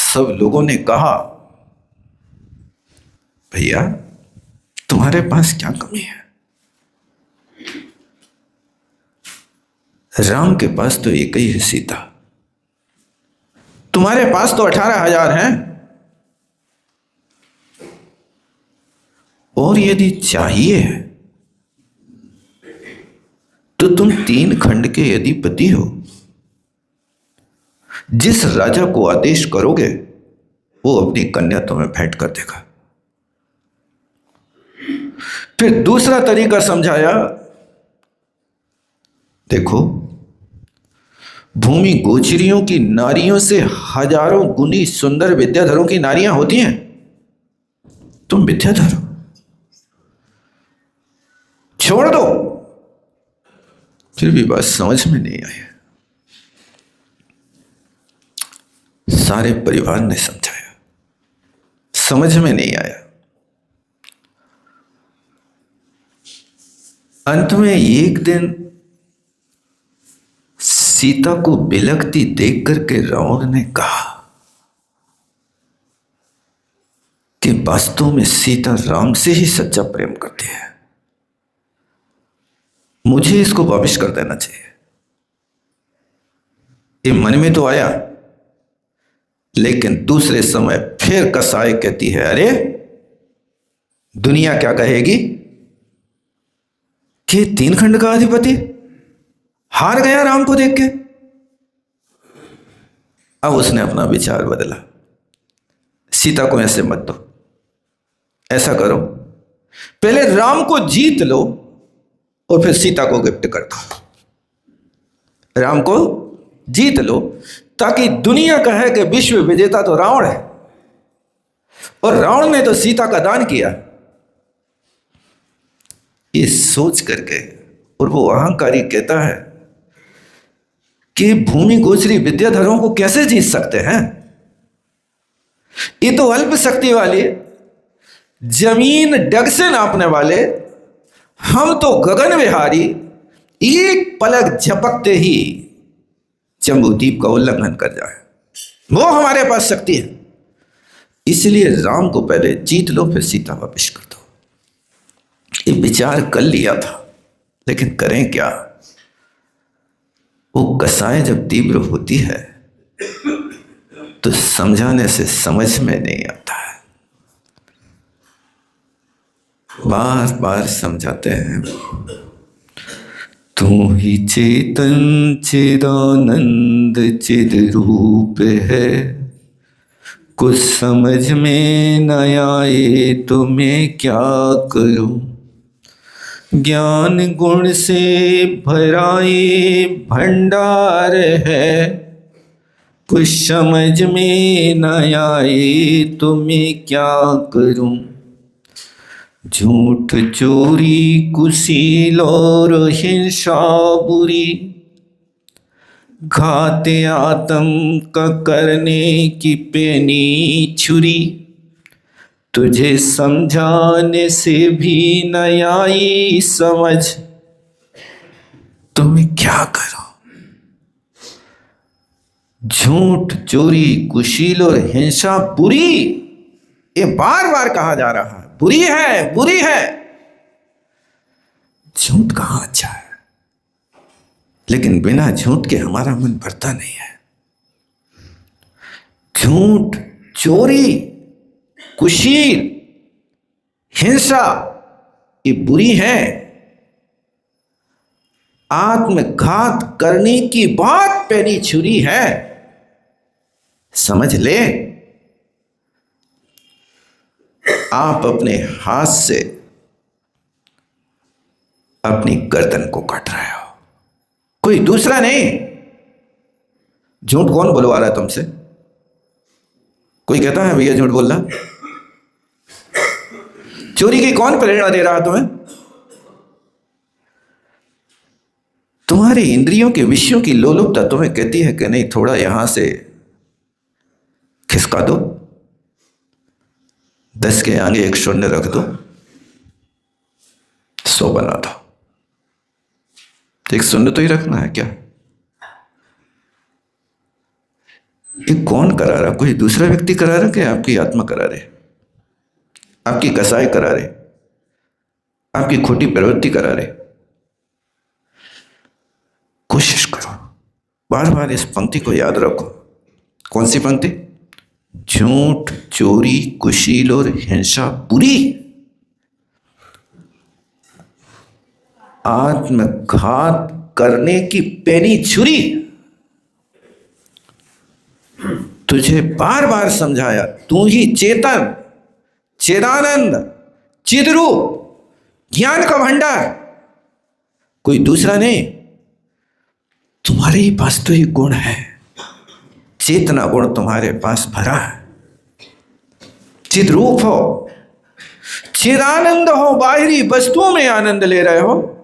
सब लोगों ने कहा, भैया तुम्हारे पास क्या कमी है? राम के पास तो एक ही है, सीता। तुम्हारे पास तो 18,000 हैं। और यदि चाहिए तो तुम 3 खंड के अधिपति हो। जिस राजा को आदेश करोगे वो अपनी कन्या तुम्हें भेंट कर देगा। फिर दूसरा तरीका समझाया, देखो भूमि गोचरियों की नारियों से हजारों गुनी सुंदर विद्याधरों की नारियां होती हैं। तुम विद्याधर हो, छोड़ दो। फिर भी बात समझ में नहीं आई। सारे परिवार ने समझाया, समझ में नहीं आया। अंत में एक दिन सीता को बिलखती देख करके रावण ने कहा कि वास्तव में सीता राम से ही सच्चा प्रेम करती है, मुझे इसको वापस कर देना चाहिए। ये मन में तो आया, लेकिन दूसरे समय फिर कसाई कहती है, अरे दुनिया क्या कहेगी कि 3 खंड का अधिपति हार गया राम को देख के। अब उसने अपना विचार बदला, सीता को ऐसे मत दो, ऐसा करो पहले राम को जीत लो और फिर सीता को गिफ्ट कर दो। राम को जीत लो ताकि दुनिया कहे कि विश्व विजेता तो रावण है, और रावण ने तो सीता का दान किया। ये सोच करके, और वो अहंकारी कहता है कि भूमि गोचरी विद्याधरों को कैसे जीत सकते हैं? ये तो अल्प शक्ति वाले, जमीन डग से नापने वाले, हम तो गगन विहारी, एक पलक झपकते ही जम्बूद्वीप का उल्लंघन कर जाए, वो हमारे पास शक्ति है। इसलिए राम को पहले जीत लो, फिर सीता वापस कर दो। ये विचार कर लिया था, लेकिन करें क्या? वो कसाई जब तीव्र होती है तो समझाने से समझ में नहीं आता है। बार बार समझाते हैं, तू ही चेतन चिदानंद चिद रूप है, कुछ समझ में न आए तो मैं क्या करूं। ज्ञान गुण से भराए भंडार है, कुछ समझ में न आए तो मैं क्या करूं। झूठ चोरी कुशील और हिंसा बुरी, घाते आतंक करने की पैनी छुरी, तुझे समझाने से भी न आई समझ, तो मैं क्या करूं। झूठ चोरी कुशील और हिंसा बुरी, ये बार बार कहा जा रहा है, बुरी है बुरी है। झूठ कहां अच्छा है, लेकिन बिना झूठ के हमारा मन भरता नहीं है। झूठ चोरी कुशील हिंसा ये बुरी है। आत्मघात करने की बहुत पैनी छुरी है, समझ ले। आप अपने हाथ से अपनी गर्दन को काट रहे हो, कोई दूसरा नहीं। झूठ कौन बुलवा रहा है तुमसे? कोई कहता है भैया झूठ बोलना? चोरी की कौन प्रेरणा दे रहा है तुम्हें? तुम्हारी इंद्रियों के विषयों की लोलुपता तुम्हें कहती है कि नहीं, थोड़ा यहां से खिसका दो, 10 के आगे 1 शून्य रख दो, 100 बना दो। तो 1 शून्य तो ही रखना है क्या? ये कौन करा रहा? कोई दूसरा व्यक्ति करा रहा कि आपकी आत्मा करा रहे, आपकी कसाई करा रहे, आपकी खोटी प्रवृत्ति करा रहे? कोशिश करो, बार बार इस पंक्ति को याद रखो। कौन सी पंक्ति? झूठ, चोरी, कुशील और हिंसा बुरी, आत्मघात करने की पैनी छुरी। तुझे बार बार समझाया, तू ही चेतन, चिदानंद, चिद्रूप, ज्ञान का भंडार, कोई दूसरा नहीं। तुम्हारे ही पास तो ये गुण है, चेतना गुण तुम्हारे पास भरा है। चिद्रूप हो, चिदानंद हो, बाहरी वस्तुओं में आनंद ले रहे हो,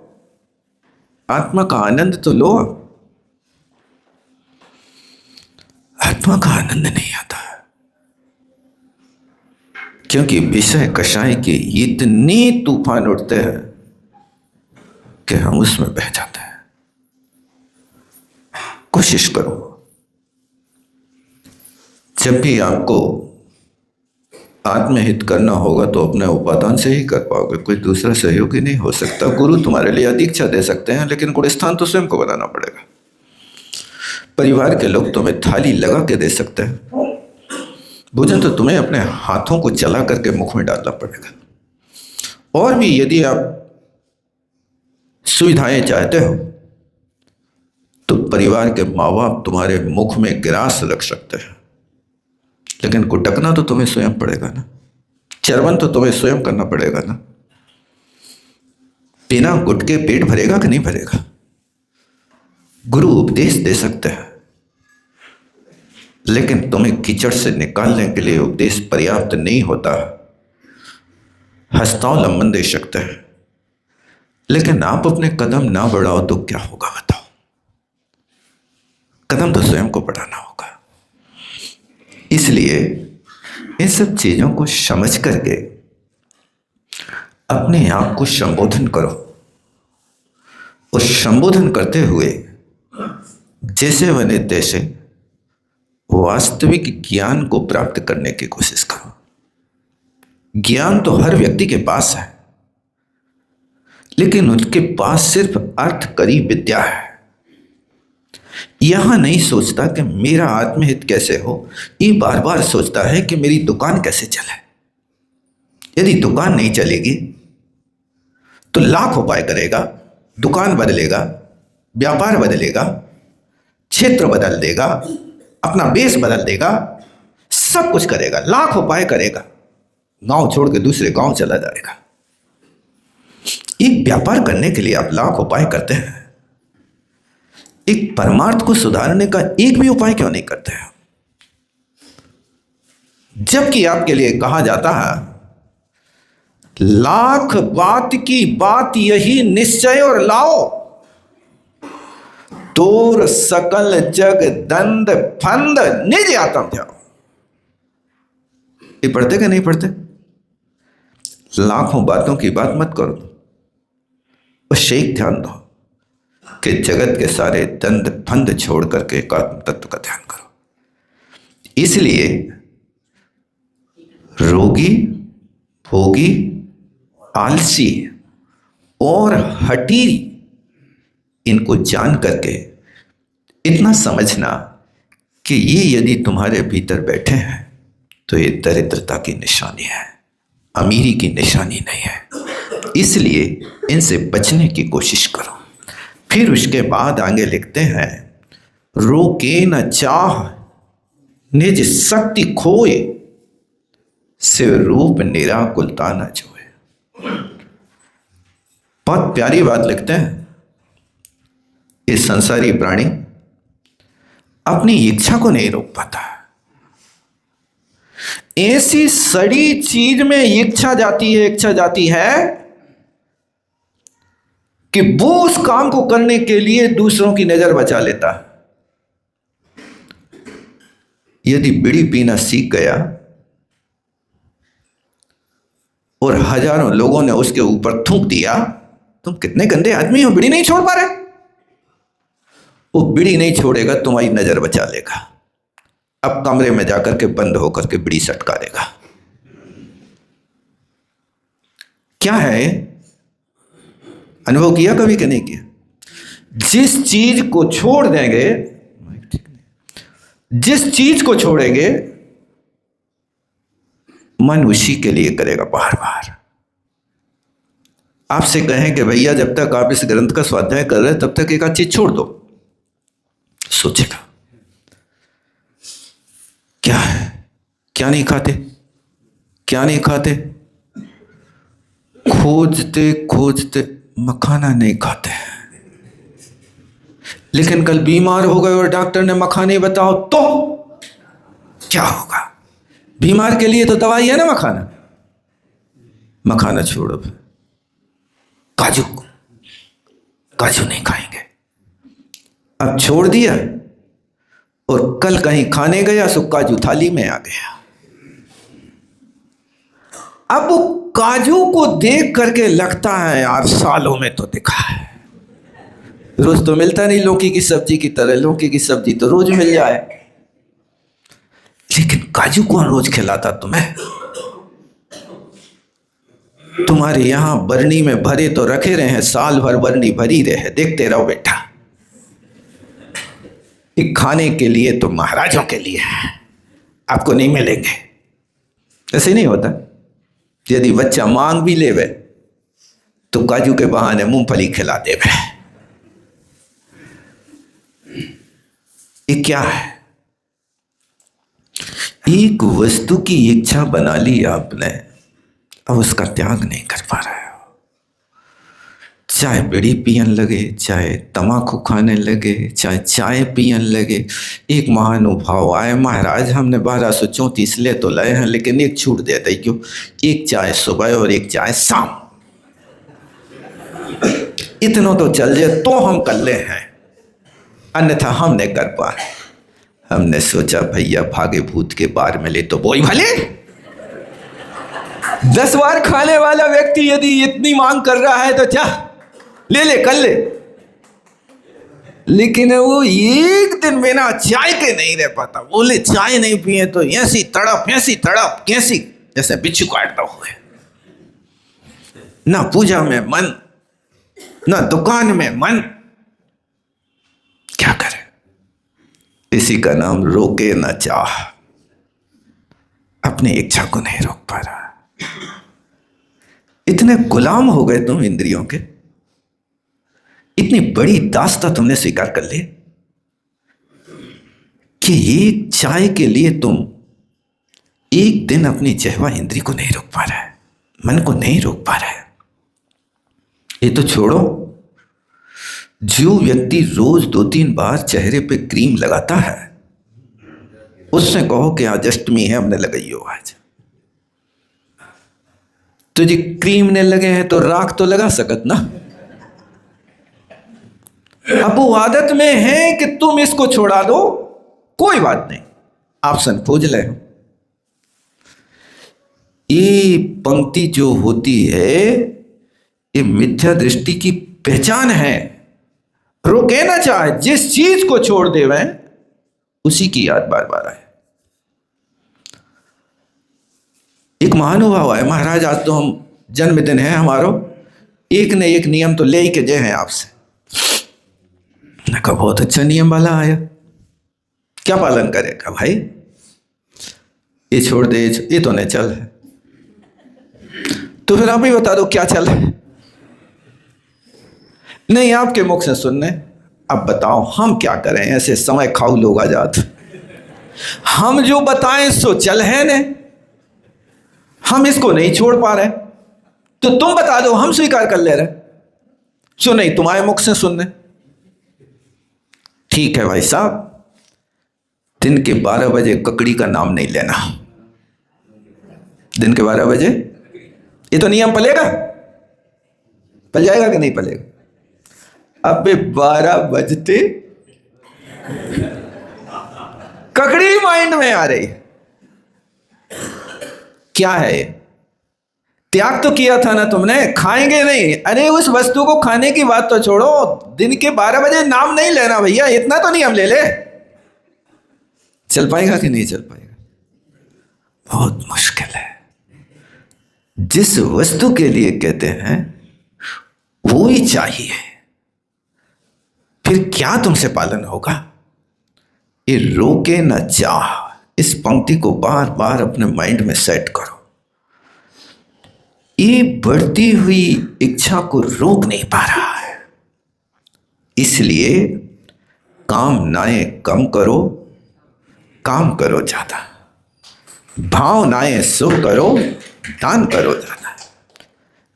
आत्मा का आनंद तो लो। आत्मा का आनंद नहीं आता, क्योंकि विषय कषाय के इतने तूफान उठते हैं कि हम उसमें बह जाते हैं। कोशिश करो, जब भी आपको आत्महित करना होगा तो अपने उपादान से ही कर पाओगे, कोई दूसरा सहयोगी नहीं हो सकता। गुरु तुम्हारे लिए दीक्षा दे सकते हैं, लेकिन गुणस्थान तो स्वयं को बनाना पड़ेगा। परिवार के लोग तुम्हें थाली लगा के दे सकते हैं, भोजन तो तुम्हें अपने हाथों को चला करके मुख में डालना पड़ेगा। और भी यदि आप सुविधाएं चाहते हो तो परिवार के माँ बाप तुम्हारे मुख में गिरास रख सकते हैं, लेकिन गुटकना तो तुम्हें स्वयं पड़ेगा ना, चर्वण तो तुम्हें स्वयं करना पड़ेगा ना। बिना गुटके पेट भरेगा कि नहीं भरेगा? गुरु उपदेश दे सकते हैं, लेकिन तुम्हें कीचड़ से निकालने के लिए उपदेश पर्याप्त नहीं होता। हस्तावलंबन दे सकते हैं, लेकिन आप अपने कदम ना बढ़ाओ तो क्या होगा बताओ? कदम तो स्वयं को बढ़ाना होगा। इसलिए इन सब चीजों को समझ करके अपने आप को संबोधन करो, और संबोधन करते हुए जैसे बने तैसे वास्तविक ज्ञान को प्राप्त करने की कोशिश करो। ज्ञान तो हर व्यक्ति के पास है, लेकिन उसके पास सिर्फ अर्थ करी विद्या है। यहां नहीं सोचता कि मेरा आत्महित कैसे हो, ये बार बार सोचता है कि मेरी दुकान कैसे चले। यदि दुकान नहीं चलेगी तो लाख उपाय करेगा, दुकान बदलेगा, व्यापार बदलेगा, क्षेत्र बदल देगा, अपना बेस बदल देगा, सब कुछ करेगा, लाख उपाय करेगा, गांव छोड़ के दूसरे गांव चला जाएगा। एक व्यापार करने के लिए आप लाख उपाय करते हैं, एक परमार्थ को सुधारने का एक भी उपाय क्यों नहीं करते हैं? जबकि आपके लिए कहा जाता है, लाख बात की बात यही निश्चय और लाओ, तोर सकल जग दंड फंद निज आत्म ध्याओ। ये पढ़ते कि नहीं पढ़ते? लाखों बातों की बात मत करो, बस एक ध्यान दो कि जगत के सारे दंड फंद छोड़ करके एक आत्म तत्व का ध्यान करो। इसलिए रोगी, भोगी, आलसी और हठीरी, इनको जान करके इतना समझना कि ये यदि तुम्हारे भीतर बैठे हैं तो ये दरिद्रता की निशानी है, अमीरी की निशानी नहीं है। इसलिए इनसे बचने की कोशिश करो। फिर उसके बाद आगे लिखते हैं, रोके न चाह निज शक्ति खोए, शिव रूप निराकुलता न जोए। बहुत प्यारी बात लिखते हैं। इस संसारी प्राणी अपनी इच्छा को नहीं रोक पाता। ऐसी सड़ी चीज में इच्छा जाती है कि वो उस काम को करने के लिए दूसरों की नजर बचा लेता। यदि बीड़ी पीना सीख गया और हजारों लोगों ने उसके ऊपर थूक दिया, तुम कितने गंदे आदमी हो, बीड़ी नहीं छोड़ पा रहे, वो बीड़ी नहीं छोड़ेगा, तुम्हारी नजर बचा लेगा। अब कमरे में जाकर के बंद होकर के बीड़ी सटका देगा। क्या है, अनुभव किया कभी कि नहीं किया? जिस चीज को छोड़ देंगे, जिस चीज को छोड़ेंगे, मन उसी के लिए करेगा बार बार। आपसे कहें कि भैया जब तक आप इस ग्रंथ का स्वाध्याय कर रहे हैं तब तक एक आध चीज छोड़ दो, सोचेगा क्या है, क्या नहीं खाते, क्या नहीं खाते, खोजते खोजते मखाना नहीं खाते, लेकिन कल बीमार हो गए और डॉक्टर ने मखाने बताओ तो क्या होगा? बीमार के लिए तो दवाई है ना मखाना। मखाना छोड़ो, काजू, काजू नहीं खाएंगे। अब छोड़ दिया और कल कहीं खाने गया सो काजू थाली में आ गया। अब वो काजू को देख करके लगता है यार सालों में तो दिखा है, रोज तो मिलता नहीं लौकी की सब्जी की तरह, लौकी की सब्जी तो रोज मिल जाए, लेकिन काजू कौन रोज खिलाता तुम्हें? तुम्हारे यहां बरनी में भरे तो रखे रहे हैं, साल भर बरनी भरी रहे, देखते रहो बेटा। ये खाने के लिए तो महाराजों के लिए है, आपको नहीं मिलेंगे। ऐसे नहीं होता। यदि बच्चा मांग भी लेवे तो काजू के बहाने मूंगफली खिला देवे। ये क्या है? एक वस्तु की इच्छा बना ली आपने, अब उसका त्याग नहीं कर पा रहे हो। चाहे बीड़ी पियन लगे, चाहे तम्बाकू खाने लगे, चाहे चाय पियन लगे। एक महानुभाव आए, महाराज हमने 1234 ले तो लाए हैं, लेकिन एक छूट देते क्यों? एक चाय सुबह और एक चाय शाम, इतना तो चल जाए तो हम कर ले हैं, अन्यथा हम नहीं कर पाए। हमने सोचा भैया भागे भूत के बार में ले तो बोई भले। 10 बार खाने वाला व्यक्ति यदि इतनी मांग कर रहा है तो क्या ले ले, कर ले। लेकिन वो एक दिन बिना चाय के नहीं रह पाता। बोले चाय नहीं पिए तो ऐसी तड़प कैसी, जैसे बिच्छू काटता हुए। ना पूजा में मन, ना दुकान में मन, क्या करे? इसी का नाम रोके ना चाह। अपनी इच्छा को नहीं रोक पा रहा। इतने गुलाम हो गए तुम इंद्रियों के, इतनी बड़ी दास्ता तुमने स्वीकार कर ली कि एक चाय के लिए तुम एक दिन अपनी जिह्वा इंद्री को नहीं रोक पा रहा है, मन को नहीं रोक पा रहा है। ये तो छोड़ो, जो व्यक्ति रोज 2-3 बार चेहरे पे क्रीम लगाता है, उससे कहो कि आज अष्टमी है, हमने लगाई हो आज। तुझे क्रीम ने लगे हैं तो राख तो लगा सकत ना। अब वो आदत में है कि तुम इसको छोड़ा दो, कोई बात नहीं, ऑप्शन खोज ले। ये पंक्ति जो होती है ये मिथ्या दृष्टि की पहचान है। रोके ना चाहे, जिस चीज को छोड़ दे वह उसी की याद बार बार आए। एक महानुभाव आए, महाराज आज तो हम जन्मदिन है हमारो, एक ने एक नियम तो ले ही के जे हैं आपसे। मैंने कहा बहुत अच्छा नियम वाला आया, क्या पालन करेगा भाई? ये छोड़ दे, ये तो नहीं चल है, तो फिर आप ही बता दो क्या चल है। नहीं आपके मुख से सुनने, अब बताओ हम क्या करें? ऐसे समय खाऊ लोग आ जाते, हम जो बताएं सो चल है ने, हम इसको नहीं छोड़ पा रहे, तो तुम बता दो, हम स्वीकार कर ले रहे। सो नहीं तुम्हारे मुख से सुनने। ठीक है भाई साहब, दिन के 12 बजे ककड़ी का नाम नहीं लेना। दिन के 12 बजे ये तो नियम पलेगा, पल जाएगा कि नहीं पलेगा? अब 12 बजते ककड़ी माइंड में आ रही है। क्या है? त्याग तो किया था ना तुमने, खाएंगे नहीं। अरे उस वस्तु को खाने की बात तो छोड़ो, दिन के 12 बजे नाम नहीं लेना भैया, इतना तो नहीं हम ले ले। चल पाएगा कि नहीं चल पाएगा? बहुत मुश्किल है। जिस वस्तु के लिए कहते हैं वो ही चाहिए, फिर क्या तुमसे पालन होगा? ये रोके न चाह, इस पंक्ति को बार बार अपने माइंड में सेट करो। ये बढ़ती हुई इच्छा को रोक नहीं पा रहा है, इसलिए कामनाएं कम करो, काम करो ज्यादा। भावनाएं सुख करो, दान करो ज्यादा।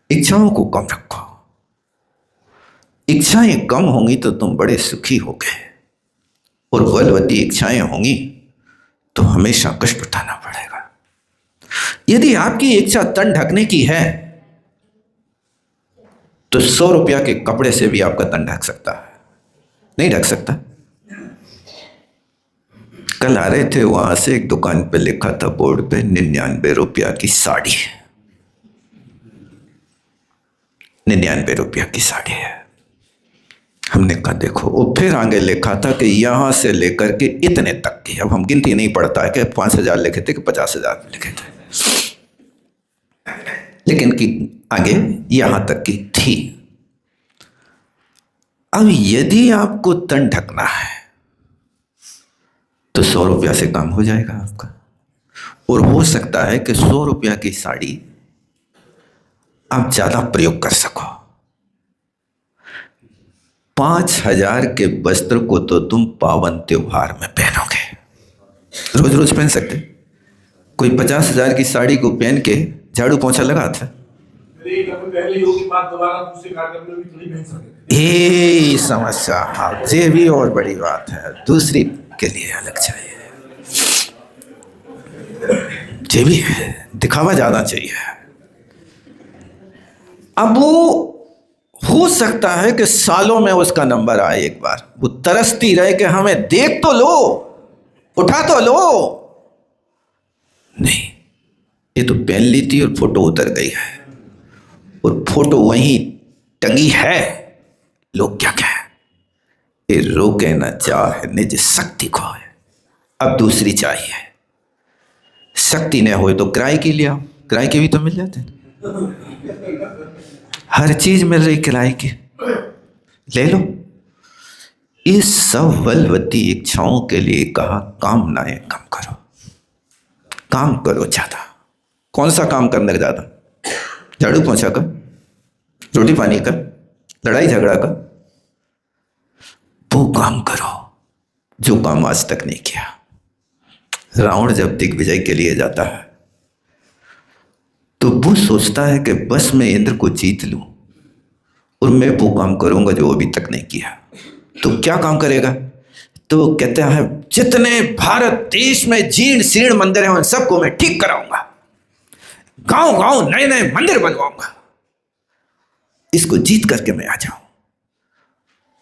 इच्छाओं को कम रखो। इच्छाएं कम होंगी तो तुम बड़े सुखी होगे, और बलवती इच्छाएं होंगी तो हमेशा कष्ट उठाना पड़ेगा। यदि आपकी इच्छा तन ढकने की है तो 100 रुपया के कपड़े से भी आपका तन ढक सकता है, नहीं ढक सकता? कल आ रहे थे, वहां से एक दुकान पे लिखा था बोर्ड पे 99 रुपया की साड़ी, 99 रुपया की साड़ी है। हमने कहा देखो, और फिर आगे लिखा था कि यहां से लेकर के इतने तक की। अब हम गिनती नहीं पड़ता है कि 5,000 लिखे थे कि 50,000 लिखे थे, लेकिन कि आगे यहां तक की थी। अब यदि आपको तन ढकना है तो 100 रुपया से काम हो जाएगा आपका, और हो सकता है कि 100 रुपया की साड़ी आप ज्यादा प्रयोग कर सको। 5,000 के वस्त्र को तो तुम पावन त्योहार में पहनोगे, रोज रोज पहन सकते। कोई 50,000 की साड़ी को पहन के झाड़ू पोंछा लगाता? ये समस्या, हाँ, ये भी और बड़ी बात है। दूसरी के लिए अलग चाहिए, ये भी है, दिखावा ज्यादा चाहिए। अब वो हो सकता है कि सालों में उसका नंबर आए, एक बार वो तरसती रहे कि हमें देख तो लो, उठा तो लो। नहीं, ये तो पहन ली थी और फोटो उतर गई है, और फोटो वहीं टंगी है, लोग क्या कहें। ये रोके न चाह निज शक्ति को है। अब दूसरी चाहिए, शक्ति न हो तो किराए की ले आओ, किराए के भी तो मिल जाते हैं, हर चीज मिल रही किराए की, ले लो। इस सब बलवती इच्छाओं के लिए कहा कामनाएं कम करो, काम करो ज्यादा। कौन सा काम करने का ज्यादा? झाड़ू पोंछा का, रोटी पानी का, लड़ाई झगड़ा का? वो काम करो जो काम आज तक नहीं किया। रावण जब दिग्विजय के लिए जाता है तो वो सोचता है कि बस मैं इंद्र को जीत लूं और मैं वो काम करूंगा जो अभी तक नहीं किया। तो क्या काम करेगा? तो कहता है जितने भारत देश में जीर्ण शीर्ण मंदिर हैं उन सबको मैं ठीक कराऊंगा, गांव गांव नए नए मंदिर बनवाऊंगा, इसको जीत करके मैं आ जाऊं।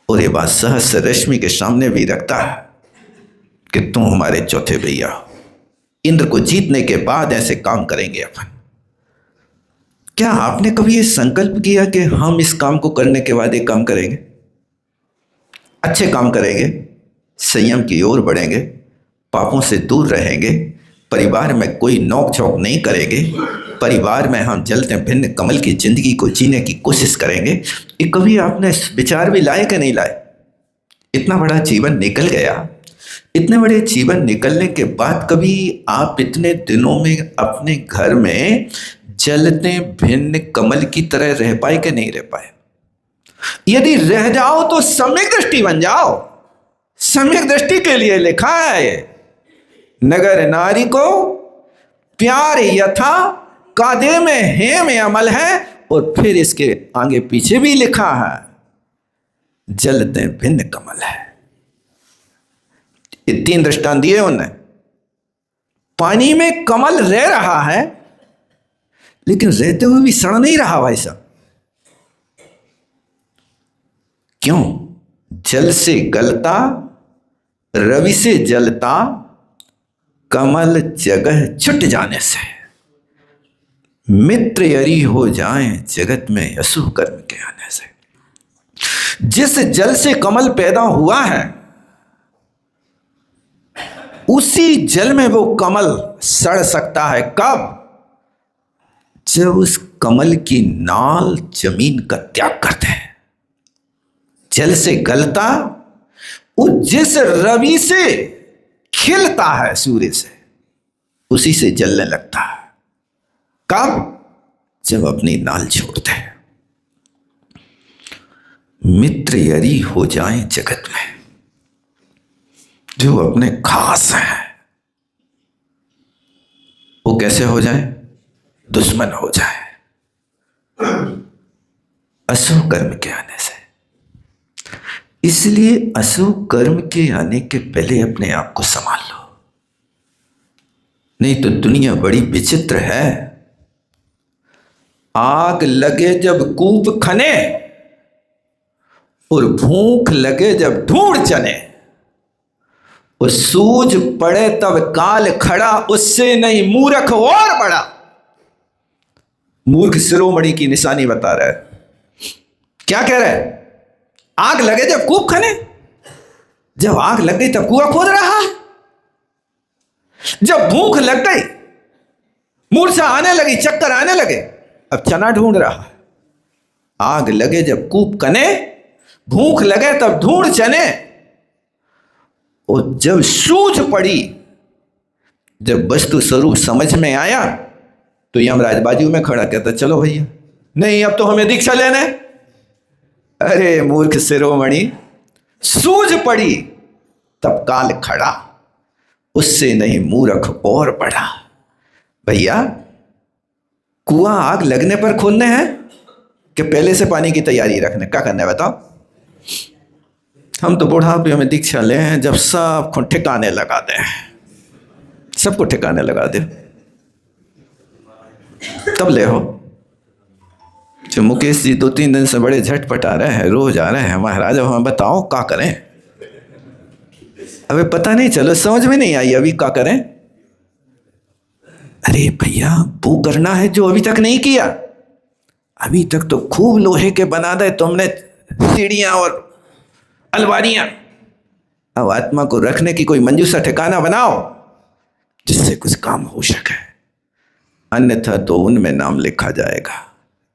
और ये बात सहस्र रश्मि के सामने भी रखता है कि तुम हमारे चौथे भैया हो, इंद्र को जीतने के बाद ऐसे काम करेंगे अपन। क्या आपने कभी ये संकल्प किया कि हम इस काम को करने के बाद एक काम करेंगे, अच्छे काम करेंगे, संयम की ओर बढ़ेंगे, पापों से दूर रहेंगे, परिवार में कोई नोक झोंक नहीं करेंगे, परिवार में हम जलते भिन्न कमल की जिंदगी को जीने की कोशिश करेंगे? ये कभी आपने विचार भी लाए कि नहीं लाए? इतना बड़ा जीवन निकल गया, इतने बड़े जीवन निकलने के बाद कभी आप इतने दिनों में अपने घर में जलते भिन्न कमल की तरह रह पाए कि नहीं रह पाए? यदि रह जाओ तो सम्यक दृष्टि बन जाओ। सम्यक दृष्टि के लिए लिखा है नगर नारी को प्यार यथा कादे में हेम अमल है, और फिर इसके आगे पीछे भी लिखा है जलते भिन्न कमल है। ये 3 दृष्टांत दिए उन्होंने। पानी में कमल रह रहा है लेकिन रहते हुए भी सड़ नहीं रहा भाई साहब। क्यों? जल से गलता, रवि से जलता, कमल जगह छुट जाने से। मित्र यरी हो जाएं जगत में अशुभ कर्म के आने से। जिस जल से कमल पैदा हुआ है उसी जल में वो कमल सड़ सकता है। कब? जब उस कमल की नाल जमीन का त्याग करते हैं। जल से गलता, वो जिस रवि से खिलता है सूर्य से, उसी से जलने लगता है। कब? जब अपनी नाल छोड़ते हैं। मित्र यदि हो जाएं जगत में, जो अपने खास हैं, वो कैसे हो जाए? दुश्मन हो जाए अशुभ कर्म के आने से। इसलिए अशुभ कर्म के आने के पहले अपने आप को संभाल लो, नहीं तो दुनिया बड़ी विचित्र है। आग लगे जब कूप खने, और भूख लगे जब ढूंढ चने, और सूझ पड़े तब काल खड़ा, उससे नहीं मूर्ख और बड़ा। मूर्ख शिरोमणि की निशानी बता रहा है। क्या कह रहा है? आग लगे जब कूप खने, जब आग लग गई तब कुआं खोद रहा है। जब भूख लग गई, मूर्छा आने लगी, चक्कर आने लगे, अब चना ढूंढ रहा है। आग लगे जब कूप कने, भूख लगे तब ढूंढ चने, और जब सूझ पड़ी, जब वस्तु स्वरूप समझ में आया, तो यमराज बाजू में खड़ा कहता चलो भैया, नहीं अब तो हमें दीक्षा लेने। अरे मूर्ख शिरोमणि, सूझ पड़ी तब काल खड़ा, उससे नहीं मूर्ख और बड़ा। भैया कुआं आग लगने पर खोलने हैं कि पहले से पानी की तैयारी रखने? क्या करना है बताओ? हम तो बुढ़ापे में दीक्षा ले हैं, जब सबको ठिकाने लगा दें, सबको ठिकाने लगा दे, तब ले हो। जो मुकेश जी 2-3 दिन से बड़े झटपट आ रहे हैं, रोज आ रहे हैं, महाराज अब हम बताओ क्या करें? अबे पता नहीं, चलो समझ में नहीं आई, अभी क्या करें? अरे भैया वो करना है जो अभी तक नहीं किया। अभी तक तो खूब लोहे के बना दे तुमने सीढ़ियां और अलमारियां। अब आत्मा को रखने की कोई मंजूर सा ठिकाना बनाओ जिससे कुछ काम हो सके, अन्यथा तो उनमें नाम लिखा जाएगा।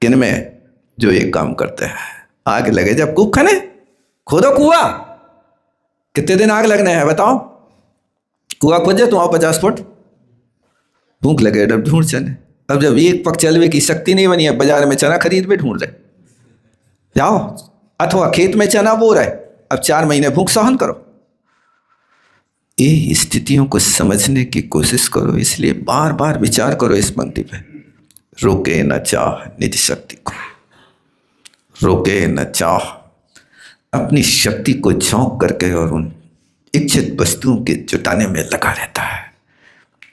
किनमें? जो ये काम करते हैं। आग लगे जब कूप खने, खोदो कुआं। कितने दिन आग लगने हैं बताओ? कुआं खोजे तो आओ 50 फुट, भूख लगे जब ढूंढ चले। अब जब एक पक चलवे की शक्ति नहीं बनी है, बाजार में चना खरीद में ढूंढ रहे जाओ, अथवा खेत में चना बो रहे, अब 4 महीने भूख सहन करो। ये स्थितियों को समझने की कोशिश करो। इसलिए बार बार विचार करो इस पंक्ति पे, रोके न चाह निज शक्ति को, रोके न चाह। अपनी शक्ति को झोंक करके और उन इच्छित वस्तुओं के जुटाने में लगा रहता है।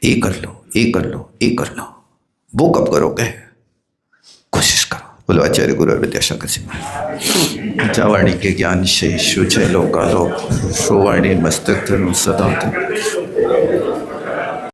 ये कर लो, ये कर लो, ये कर लो, वो कब करोगे? कोशिश करो। बोलो आचार्य गुरु विद्यासागर जी। चावाणी के ज्ञान से शुच लोकालोक, सोवाणी मस्तक सदा